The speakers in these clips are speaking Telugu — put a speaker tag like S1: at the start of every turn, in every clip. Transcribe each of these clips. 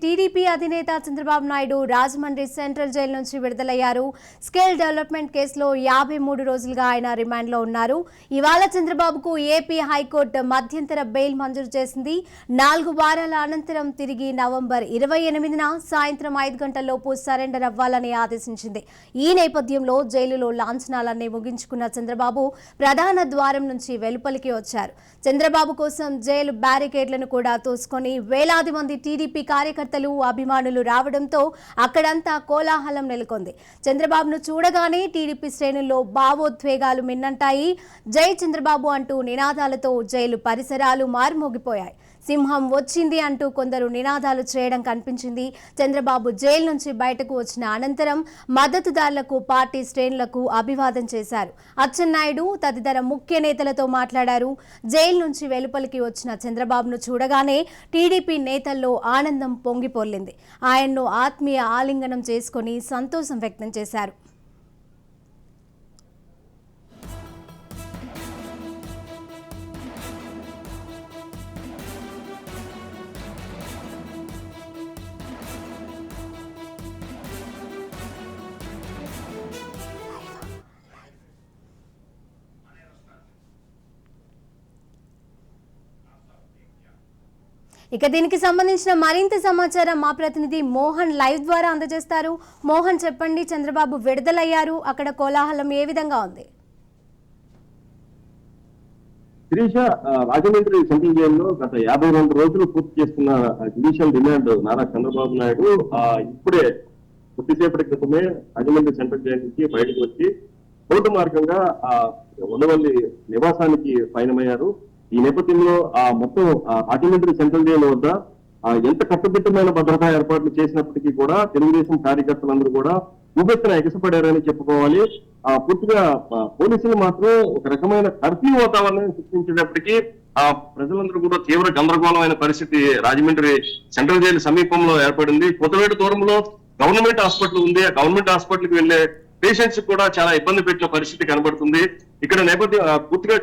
S1: టీడీపీ అధినేత చంద్రబాబు నాయుడు రాజమండ్రి సెంట్రల్ జైలు నుంచి విడుదలయ్యారు. స్కిల్ డెవలప్మెంట్ కేసులో 53 రోజులుగా ఆయన రిమాండ్లో ఉన్నారు. ఇవాళ చంద్రబాబుకు ఏపీ హైకోర్టు మధ్యంతర బెయిల్ మంజూరు చేసింది. 4 వారాల అనంతరం తిరిగి నవంబర్ 28న సాయంత్రం 5 గంటలలోపు సరెండర్ అవ్వాలని ఆదేశించింది. ఈ నేపథ్యంలో జైలులో లాంఛనాలన్నీ ముగించుకున్న చంద్రబాబు ప్రధాన ద్వారం నుంచి వెలుపలికి వచ్చారు. చంద్రబాబు కోసం జైలు బ్యారికేడ్లను కూడా తోసుకొని వేలాది మంది టీడీపీ కార్యకర్తలు అభిమానులు రావడంతో అక్కడంతా కోలాహలం నెలకొంది. చంద్రబాబును చూడగానే టీడీపీ శ్రేణుల్లో భావోద్వేగాలు మిన్నంటాయి. జై చంద్రబాబు అంటూ నినాదాలతో జైలు పరిసరాలు మారుమోగిపోయాయి. సింహం వచ్చింది అంటూ కొందరు నినాదాలు చేయడం కనిపించింది. చంద్రబాబు జైలు నుంచి బయటకు వచ్చిన అనంతరం మద్దతుదారులకు పార్టీ శ్రేణులకు అభివాదం చేశారు. అచ్చెన్నాయుడు తదితర ముఖ్య నేతలతో మాట్లాడారు. జైలు నుంచి వెలుపలికి వచ్చిన చంద్రబాబును చూడగానే టీడీపీ నేతల్లో ఆనందం పొంగిపొర్లింది. ఆయన్ను ఆత్మీయ ఆలింగనం చేసుకుని సంతోషం వ్యక్తం చేశారు. ఇక దీనికి సంబంధించిన మరింత సమాచారం మా ప్రతినిధి మోహన్ లైవ్ ద్వారా అందజేస్తారు. మోహన్, చెప్పండి, చంద్రబాబు విడుదలయ్యారు, అక్కడ కోలాహలం ఏ విధంగా ఉంది?
S2: శిరీష, రాజమండ్రి సెంట్రల్ జైల్లో గత 52 రోజులు పూర్తి చేస్తున్న జ్యుడిషియల్ రిమాండ్ నారా చంద్రబాబు నాయుడు ఇప్పుడే కొద్దిసేపటి క్రితమే రాజమండ్రి సెంట్రల్ జైలు నుంచి బయటకు వచ్చి రోడ్డు మార్గంగా ఉండవల్లి నివాసానికి పయనమయ్యారు. ఈ నేపథ్యంలో మొత్తం రాజమండ్రి సెంట్రల్ జైలు వద్ద ఎంత కట్టుదిట్టమైన భద్రతా ఏర్పాట్లు చేసినప్పటికీ కూడా తెలుగుదేశం కార్యకర్తలందరూ కూడా ఉవ్వెత్తున ఎగసిపడారని చెప్పుకోవాలి. పూర్తిగా పోలీసులు మాత్రం ఒక రకమైన కర్ఫ్యూ వాతావరణాన్ని సృష్టించేటప్పటికీ ప్రజలందరూ కూడా తీవ్ర గందరగోళమైన పరిస్థితి రాజమండ్రి సెంట్రల్ జైలు సమీపంలో ఏర్పడింది. కొత్తవేట దూరంలో గవర్నమెంట్ హాస్పిటల్ ఉంది. ఆ గవర్నమెంట్ హాస్పిటల్కి వెళ్లే పేషెంట్స్ కూడా చాలా ఇబ్బంది పెట్టిన పరిస్థితి కనబడుతుంది. ఇక్కడ నేపథ్యం పూర్తిగా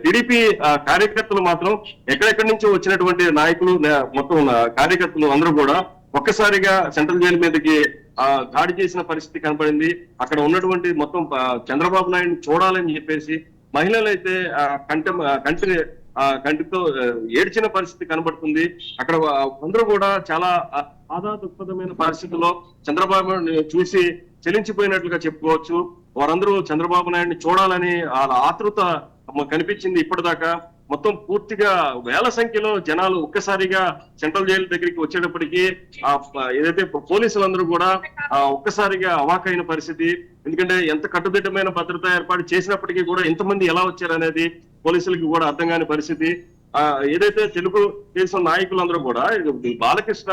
S2: టీడీపీ కార్యకర్తలు మాత్రం ఎక్కడెక్కడి నుంచి వచ్చినటువంటి నాయకులు మొత్తం కార్యకర్తలు అందరూ కూడా ఒక్కసారిగా సెంట్రల్ జైలు మీదకి దాడి చేసిన పరిస్థితి కనపడింది. అక్కడ ఉన్నటువంటి మొత్తం చంద్రబాబు నాయుడు చూడాలని చెప్పేసి మహిళలు అయితే కంటితో ఏడ్చిన పరిస్థితి కనబడుతుంది. అక్కడ అందరూ కూడా చాలా ఆధాదృక్పథమైన పరిస్థితుల్లో చంద్రబాబు చూసి చెలించిపోయినట్లుగా చెప్పుకోవచ్చు. వారందరూ చంద్రబాబు నాయుడిని చూడాలని వాళ్ళ ఆతృత కనిపించింది. ఇప్పటిదాకా మొత్తం పూర్తిగా వేల సంఖ్యలో జనాలు ఒక్కసారిగా సెంట్రల్ జైలు దగ్గరికి వచ్చేటప్పటికి ఏదైతే పోలీసులందరూ కూడా ఒక్కసారిగా అవాకైన పరిస్థితి. ఎందుకంటే ఎంత కట్టుదిట్టమైన భద్రతా ఏర్పాటు చేసినప్పటికీ కూడా ఇంతమంది ఎలా వచ్చారనేది పోలీసులకి కూడా అర్థం కాని పరిస్థితి. ఏదైతే తెలుగు దేశం నాయకులందరూ కూడా బాలకృష్ణ,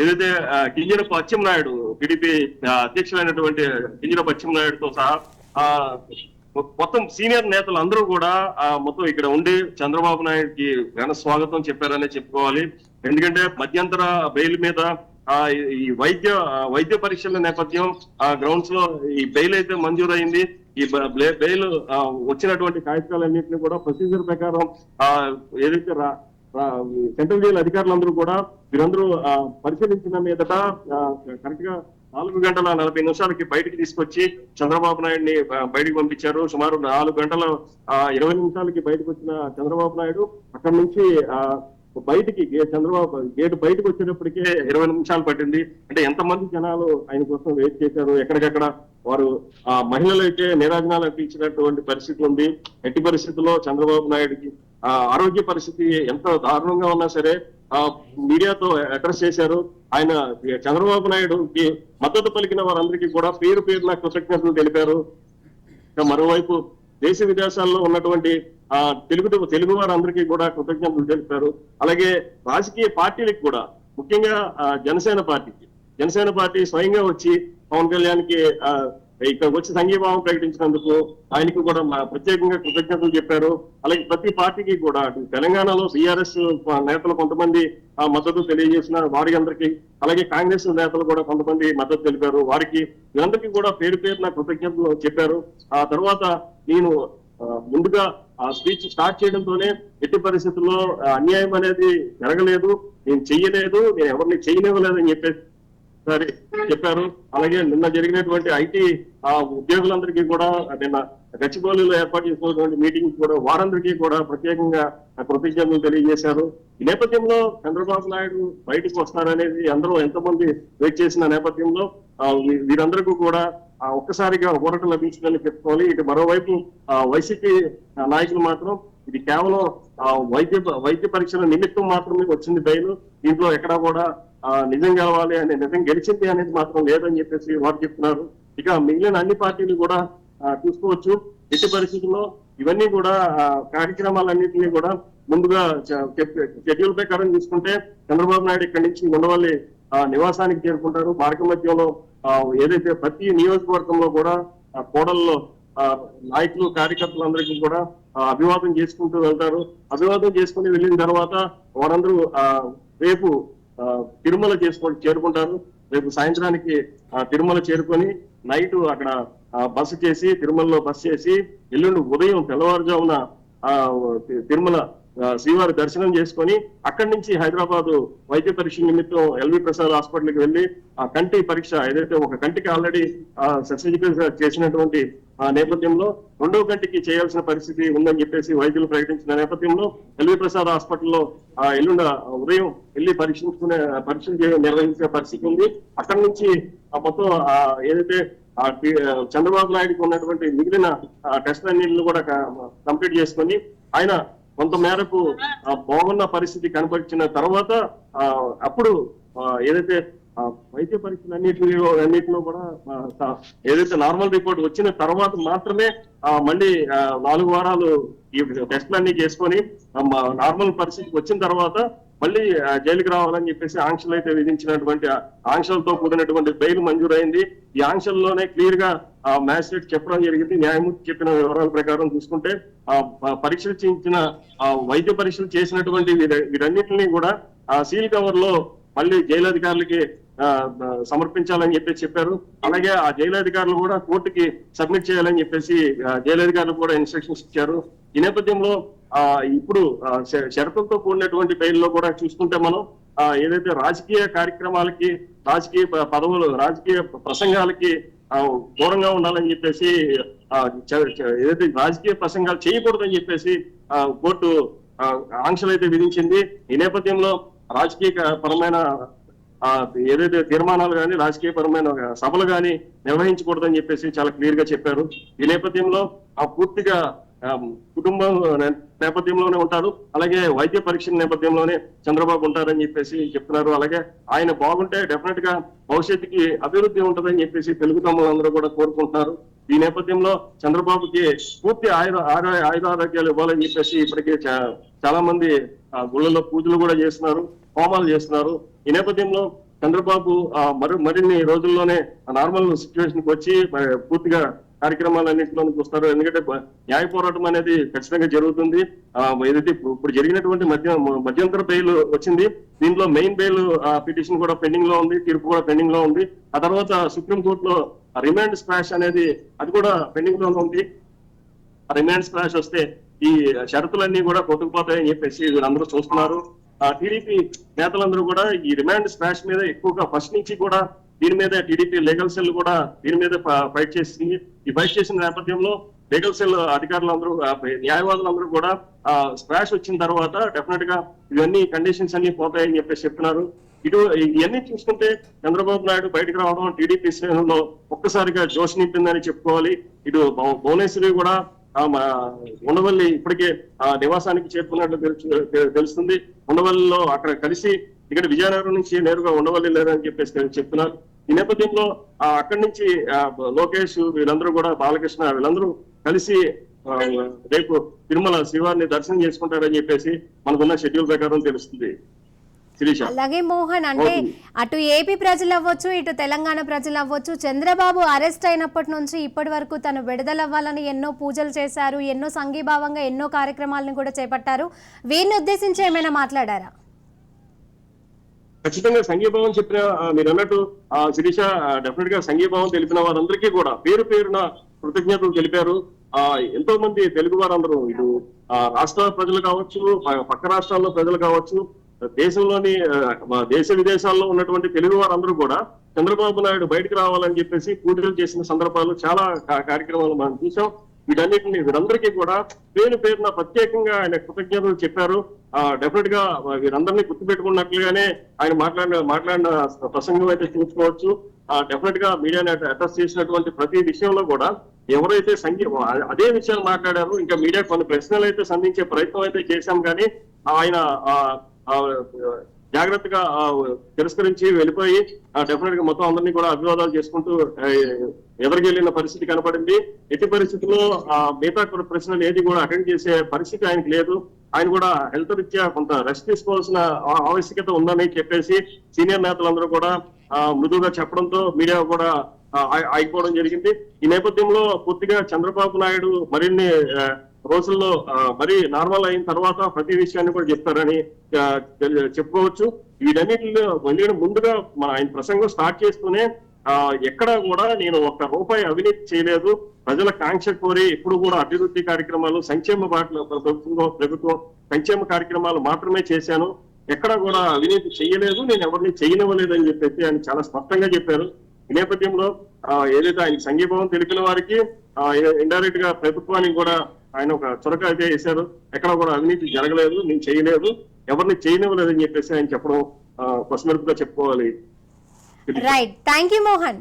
S2: ఏదైతే కింజరపు అచ్చెన్నాయుడు, టీడీపీ అధ్యక్షులైనటువంటి కింజరపు అచ్చెన్నాయుడుతో సహా మొత్తం సీనియర్ నేతలు అందరూ కూడా మొత్తం ఇక్కడ ఉండి చంద్రబాబు నాయుడుకి ఘన స్వాగతం చెప్పారనే చెప్పుకోవాలి. ఎందుకంటే మధ్యంతర బెయిల్ మీద ఈ వైద్య పరీక్షల నేపథ్యం గ్రౌండ్స్ లో ఈ బెయిల్ అయితే మంజూరైంది. ఈ బెయిల్ వచ్చినటువంటి కాగితాలన్నింటినీ కూడా ప్రొసీజర్ ప్రకారం ఏదైతే సెంట్రల్ జైలు అధికారులందరూ కూడా వీరందరూ పరిశీలించిన మీదట కరెక్ట్ గా 4 గంటల 40 నిమిషాలకి బయటికి తీసుకొచ్చి చంద్రబాబు నాయుడిని బయటకు పంపించారు. సుమారు 4 గంటల 20 నిమిషాలకి బయటకు వచ్చిన చంద్రబాబు నాయుడు అక్కడి నుంచి బయటికి గేటు బయటకు వచ్చేటప్పటికే 20 నిమిషాలు పట్టింది. అంటే ఎంతమంది జనాలు ఆయన కోసం వెయిట్ చేశారు. ఎక్కడికెక్కడ వారు మహిళలు అయితే నీరాజనాలు అర్పించినటువంటి పరిస్థితి ఉంది. ఎట్టి పరిస్థితుల్లో చంద్రబాబు నాయుడికి ఆరోగ్య పరిస్థితి ఎంత దారుణంగా ఉన్నా సరే మీడియాతో అడ్రస్ చేశారు. ఆయన చంద్రబాబు నాయుడుకి మద్దతు పలికిన వారందరికీ కూడా పేరు పేరున కృతజ్ఞతలు తెలిపారు. మరోవైపు దేశ విదేశాల్లో ఉన్నటువంటి తెలుగు వారందరికీ కూడా కృతజ్ఞతలు తెలిపారు. అలాగే రాజకీయ పార్టీలకు కూడా, ముఖ్యంగా జనసేన పార్టీ స్వయంగా వచ్చి పవన్ కళ్యాణ్కి ఇక్కడ వచ్చి సంఘీభావం ప్రకటించినందుకు ఆయనకు కూడా ప్రత్యేకంగా కృతజ్ఞతలు చెప్పారు. అలాగే ప్రతి పార్టీకి కూడా తెలంగాణలో బీఆర్ఎస్ నేతలు కొంతమంది మద్దతు తెలియజేసిన వారి అందరికీ, అలాగే కాంగ్రెస్ నేతలు కూడా కొంతమంది మద్దతు తెలిపారు. వారికి వీరందరికీ కూడా పేరు పేరున కృతజ్ఞతలు చెప్పారు. ఆ తర్వాత నేను ముందుగా ఆ స్పీచ్ స్టార్ట్ చేయడంతోనే ఎట్టి పరిస్థితుల్లో అన్యాయం అనేది జరగలేదు, నేను చెయ్యలేదు, నేను ఎవరిని చేయనివ్వలేదు అని చెప్పేసి సరే చెప్పారు. అలాగే నిన్న జరిగినటువంటి ఐటీ ఉద్యోగులందరికీ కూడా నిన్న గచ్చిబౌలిలో ఏర్పాటు చేసినటువంటి మీటింగ్ కూడా వారందరికీ కూడా ప్రత్యేకంగా కృతజ్ఞతలు తెలియజేశారు. ఈ నేపథ్యంలో చంద్రబాబు నాయుడు బయటకు వస్తారనేది అందరూ ఎంతమంది వెయిట్ చేసిన నేపథ్యంలో వీరందరికీ కూడా ఒక్కసారిగా ఊరట లభించిందని చెప్పుకోవాలి. ఇటు మరోవైపు వైసీపీ నాయకులు మాత్రం ఇది కేవలం వైద్య పరీక్షల నిమిత్తం మాత్రమే వచ్చింది బెయిల్, దీంట్లో ఎక్కడా కూడా నిజం గెలవాలి అనే నిజం గెలిచింది అనేది మాత్రం లేదని చెప్పేసి వారు చెప్తున్నారు. ఇక మిగిలిన అన్ని పార్టీలు కూడా చూసుకోవచ్చు. ఎట్టి పరిస్థితుల్లో ఇవన్నీ కూడా కార్యక్రమాలన్నింటినీ కూడా ముందుగా షెడ్యూల్ ప్రకారం చూసుకుంటే చంద్రబాబు నాయుడు ఇక్కడి నుంచి ఉండవల్లి నివాసానికి చేరుకుంటారు. మార్గ మధ్యంలో ఏదైతే ప్రతి నియోజకవర్గంలో కూడా కోడల్లో నాయకులు కార్యకర్తలందరికీ కూడా అభివాదం చేసుకుంటూ వెళ్తారు. అభివాదం చేసుకుని వెళ్ళిన తర్వాత వారందరూ రేపు తిరుమల చేరుకుంటారు. రేపు సాయంత్రానికి తిరుమల చేరుకొని నైట్ అక్కడ బస చేసి తిరుమలలో బస చేసి ఎల్లుండి ఉదయం తెల్లవారుజామున తిరుమల శ్రీవారి దర్శనం చేసుకొని అక్కడి నుంచి హైదరాబాద్ వైద్య పరీక్ష నిమిత్తం ఎల్వి ప్రసాద్ హాస్పిటల్కి వెళ్ళి ఆ కంటి పరీక్ష ఏదైతే ఒక కంటికి ఆల్రెడీ సర్జరీ చేసినటువంటి నేపథ్యంలో రెండవ కంటికి చేయాల్సిన పరిస్థితి ఉందని చెప్పేసి వైద్యులు ప్రకటించిన నేపథ్యంలో ఎల్వి ప్రసాద్ హాస్పిటల్లో ఎల్లుండ ఉదయం వెళ్ళి పరీక్షలు నిర్వహించే పరిస్థితి ఉంది. అక్కడి నుంచి మొత్తం ఏదైతే చంద్రబాబు నాయుడుకి ఉన్నటువంటి మిగిలిన టెస్ట్లన్నింటిని కూడా కంప్లీట్ చేసుకొని ఆయన కొంత మేరకు బాగున్న పరిస్థితి కనపరిచిన తర్వాత అప్పుడు ఏదైతే వైద్య పరీక్షలు అన్నింటిలో కూడా ఏదైతే నార్మల్ రిపోర్ట్ వచ్చిన తర్వాత మాత్రమే మళ్ళీ 4 వారాలు ఈ టెస్ట్లన్నీ చేసుకొని నార్మల్ పరిస్థితికి వచ్చిన తర్వాత మళ్ళీ జైలుకి రావాలని చెప్పేసి ఆంక్షలు అయితే విధించినటువంటి ఆంక్షలతో కూడినటువంటి బెయిల్ మంజూరైంది. ఈ ఆంక్షల్లోనే క్లియర్ గా మ్యాజిస్ట్రేట్ చెప్పడం జరిగింది. న్యాయమూర్తి చెప్పిన వివరాల ప్రకారం చూసుకుంటే పరీక్షలు చేయించిన వైద్య పరీక్షలు చేసినటువంటి వీరన్నింటినీ కూడా సీల్ కవర్ లో మళ్ళీ జైలు అధికారులకి సమర్పించాలని చెప్పేసి చెప్పారు. అలాగే ఆ జైలు అధికారులు కూడా కోర్టుకి సబ్మిట్ చేయాలని చెప్పేసి జైలు అధికారులు కూడా ఇన్స్ట్రక్షన్స్ ఇచ్చారు. ఈ నేపథ్యంలో ఇప్పుడు షరతులతో కూడినటువంటి బెయిల్లో కూడా చూసుకుంటే మనం ఏదైతే రాజకీయ కార్యక్రమాలకి రాజకీయ పదవులు రాజకీయ ప్రసంగాలకి దూరంగా ఉండాలని చెప్పేసి ఏదైతే రాజకీయ ప్రసంగాలు చేయకూడదని చెప్పేసి కోర్టు ఆంక్షలు అయితే విధించింది. ఈ నేపథ్యంలో రాజకీయ పరమైన ఏదైతే తీర్మానాలు కానీ రాజకీయ పరమైన సభలు కానీ నిర్వహించకూడదని చెప్పేసి చాలా క్లియర్ గా చెప్పారు. ఈ నేపథ్యంలో పూర్తిగా కుటుంబం నేపథ్యంలోనే ఉంటారు. అలాగే వైద్య పరీక్షల నేపథ్యంలోనే చంద్రబాబు ఉంటారని చెప్పేసి చెప్తున్నారు. అలాగే ఆయన బాగుంటే డెఫినెట్ గా భవిష్యత్తుకి అభివృద్ధి ఉంటుందని చెప్పేసి తెలుగు తమ్ములందరూ కూడా కోరుకుంటున్నారు. ఈ నేపథ్యంలో చంద్రబాబుకి పూర్తి ఆయుధారోగ్యాలు ఇవ్వాలని చెప్పేసి ఇప్పటికే చాలా మంది గుళ్ళలో పూజలు కూడా చేస్తున్నారు, హోమాలు చేస్తున్నారు. ఈ నేపథ్యంలో చంద్రబాబు మరిన్ని రోజుల్లోనే నార్మల్ సిచ్యువేషన్ కి వచ్చి పూర్తిగా కార్యక్రమాలన్నింటిలోకి వస్తారు. ఎందుకంటే న్యాయ పోరాటం అనేది ఖచ్చితంగా జరుగుతుంది. ఏదైతే ఇప్పుడు జరిగినటువంటి మధ్యంతర బెయిల్ వచ్చింది, దీంట్లో మెయిన్ బెయిల్ పిటిషన్ కూడా పెండింగ్ లో ఉంది, తీర్పు కూడా పెండింగ్ లో ఉంది. ఆ తర్వాత సుప్రీంకోర్టులో రిమాండ్ స్క్వాష్ అనేది అది కూడా పెండింగ్ లో ఉంది. రిమాండ్ స్క్వాష్ వస్తే ఈ షరతులన్నీ కూడా కొట్టుకుపోతాయని చెప్పేసి వీళ్ళందరూ చూస్తున్నారు. టీడీపీ నేతలందరూ కూడా ఈ రిమాండ్ స్క్వాష్ మీద ఎక్కువగా ఫస్ట్ నుంచి కూడా దీని మీద టీడీపీ లీగల్ సెల్ కూడా దీని మీద ఫైట్ చేసింది. ఈ ఫైట్ చేసిన నేపథ్యంలో లీగల్ సెల్ అధికారులందరూ న్యాయవాదులందరూ కూడా స్క్వాష్ వచ్చిన తర్వాత డెఫినెట్ గా ఇవన్నీ కండిషన్స్ అన్ని పోతాయని చెప్పేసి చెప్తున్నారు. ఇవన్నీ చూసుకుంటే చంద్రబాబు నాయుడు బయటకు రావడం టీడీపీ శ్రేణుల్లో ఒక్కసారిగా జోష్ నింపిందని చెప్పుకోవాలి. ఇటు భువనేశ్వరి కూడా ఉండవల్లి ఇప్పటికే నివాసానికి చేరుకున్నట్లు తెలుస్తుంది. ఉండవల్లిలో అక్కడ కలిసి ఇక్కడ విజయనగరం నుంచి నేరుగా ఉండవల్లి లేదని చెప్పేసి చెప్తున్నారు. ఈ నేపథ్యంలో అక్కడి నుంచి లోకేష్ వీళ్ళందరూ కూడా బాలకృష్ణ వీళ్ళందరూ కలిసి రేపు తిరుమల శ్రీవారిని దర్శనం చేసుకుంటారని చెప్పేసి మనకున్న షెడ్యూల్ ప్రకారం తెలుస్తుంది.
S1: అలాగే మోహన్, అంటే అటు ఏపీ ప్రజలు అవ్వచ్చు, ఇటు తెలంగాణ ప్రజలు అవ్వచ్చు, చంద్రబాబు అరెస్ట్ అయినప్పటి నుంచి ఇప్పటి వరకు తను విడుదలవ్వాలని ఎన్నో పూజలు చేశారు, ఎన్నో సంఘీభావంగా ఎన్నో కార్యక్రమాలను కూడా చేపట్టారు. వీరిని ఉద్దేశించి ఏమైనా మాట్లాడారా?
S2: ఖచ్చితంగా సంఘీభావం చెప్పిన మీరు అన్నట్టు శిరీష, డెఫినెట్ గా సంఘీభావం తెలిపిన వారందరికీ కూడా పేరు పేరున కృతజ్ఞతలు తెలిపారు. ఎంతో మంది తెలుగు వారందరూ ఇటు రాష్ట్ర ప్రజలు కావచ్చు, పక్క రాష్ట్రాల్లో ప్రజలు కావచ్చు, దేశంలోని దేశ విదేశాల్లో ఉన్నటువంటి తెలుగు వారందరూ కూడా చంద్రబాబు నాయుడు బయటకు రావాలని చెప్పేసి పూజలు చేసిన సందర్భాలు చాలా కార్యక్రమాలు మనం చూసాం. వీరందరికీ కూడా పేరున ప్రత్యేకంగా ఆయన కృతజ్ఞతలు చెప్పారు. డెఫినెట్ గా వీరందరినీ గుర్తుపెట్టుకున్నట్లుగానే ఆయన మాట్లాడిన ప్రసంగం అయితే చూసుకోవచ్చు. డెఫినెట్ గా మీడియాని అడ్రస్ చేసినటువంటి ప్రతి విషయంలో కూడా ఎవరైతే అదే విషయాలు మాట్లాడారో, ఇంకా మీడియా కొన్ని ప్రశ్నలు అయితే సంధించే ప్రయత్నం అయితే చేశాం, కానీ ఆయన జాగ్రత్తగా తిరస్కరించి వెళ్ళిపోయి డెఫినెట్ గా మొత్తం అందరినీ కూడా అభివాదాలు చేసుకుంటూ ఎదురుకెళ్లిన పరిస్థితి కనపడింది. ఎట్టి పరిస్థితుల్లో మిగతా ప్రశ్నలు ఏది కూడా అటెండ్ చేసే పరిస్థితి ఆయనకి లేదు. ఆయన కూడా హెల్త్ రీత్యా కొంత రెస్ట్ తీసుకోవాల్సిన ఆవశ్యకత ఉందని చెప్పేసి సీనియర్ నేతలందరూ కూడా మృదువుగా చెప్పడంతో మీడియా కూడా ఆగిపోవడం జరిగింది. ఈ నేపథ్యంలో పూర్తిగా చంద్రబాబు నాయుడు మరిన్ని రోజుల్లో మరి నార్మల్ అయిన తర్వాత ప్రతి విషయాన్ని కూడా చెప్తారని చెప్పుకోవచ్చు. వీటన్నిటిలో ముందుగా ఆయన ప్రసంగం స్టార్ట్ చేస్తూనే ఎక్కడా కూడా నేను ఒక్క రూపాయి అవినీతి చేయలేదు, ప్రజల కాంక్ష కోరి ఎప్పుడు కూడా అభివృద్ధి కార్యక్రమాలు, సంక్షేమ ప్రభుత్వం సంక్షేమ కార్యక్రమాలు మాత్రమే చేశాను, ఎక్కడా కూడా అవినీతి చేయలేదు, నేను ఎవరిని చేయనివ్వలేదు అని చెప్పేసి ఆయన చాలా స్పష్టంగా చెప్పారు. ఈ నేపథ్యంలో ఏదైతే ఆయన సంఘీభావం తెలిపిన వారికి ఇండైరెక్ట్ గా ప్రభుత్వానికి కూడా ఆయన ఒక చొరక అయితే వేశారు. ఎక్కడ కూడా అవినీతి జరగలేదు, నేను చేయలేదు, ఎవరిని చేయనివ్వలేదు అని చెప్పేసి ఆయన చెప్పడం కొసమెరుపుగా చెప్పుకోవాలి.
S1: Right, thank you Mohan.